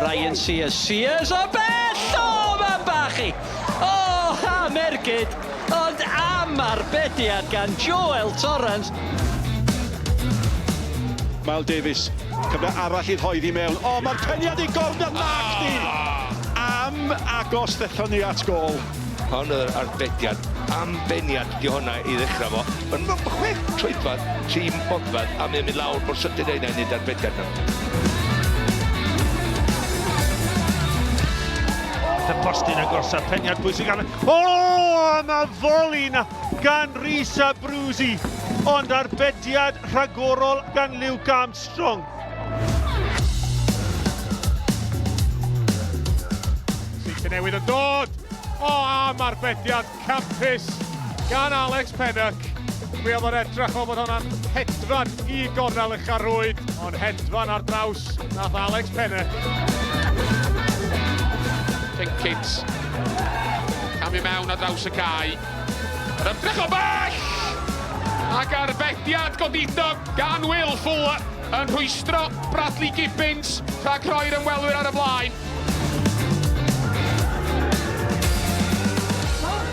Ryan Sears o bell! O, ma'n bachu! O, am ergyd! Ond am arbediad gan Joel Torrance. Miles Davies, cyfle arall i'r hoedd i mewn. O, mae'r peniad i gornel nac di! Am agos ddethon ni at gol. Hon yr arbediad, ambeniad di honna i ddechrau fo. Mae'n chwech troedfad, tîm bodfad, a mae'n mynd lawr mor sydyn ein nid arbediad na. Y postyn agosaf, peniad bwysig gan... O, mae foli na gan Rhys Brwsi. Ond arbediad rhagorol gan Armstrong. Seintiau Newydd yn dod. O, am arbediad campus gan Alex Pennock. Mi oedd o'n edrych o bod hwnna'n hedfan i gornel y charwyd, ond hedfan ar draws nath Alex Pennock. Jenkins cam i mewn ar draws y cae. Yr ymdrech o bell! Ac arbediad godidog gan Hwlffordd yn rhwystro Bradley Gibbons rhag rhoi'r ymwelwyr ar y blaen.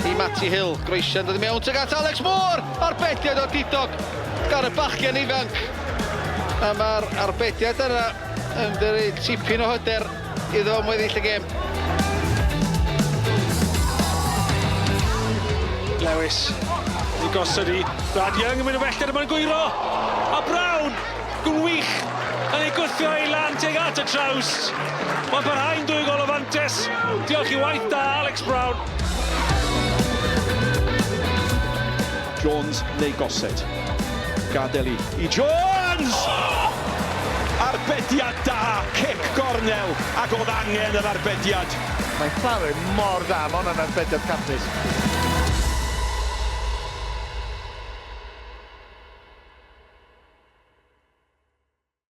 I Matty Hill, groesian dod i mewn tuag at Alex Moore, arbediad o didog gan y bachgen ifanc. A mae'r arbediad yna yn dyrru tipyn o hyder iddo am weddill y gêm. Lewis, i gosod i Brad Young yn mynd o bellter yma'n gwyro. A Brown, gwych, yn ei gwthio i lan tuag at y traws. Mae'n parhau'n 2 gol o fantes. Diolch i waith da, Alex Brown. Jones neu gosed. Gadeli i Jones! Arbediad da, cic gornel, ac oedd angen yr arbediad. Mae Llansawel mor dda, mae hwnna'n arbediad campus.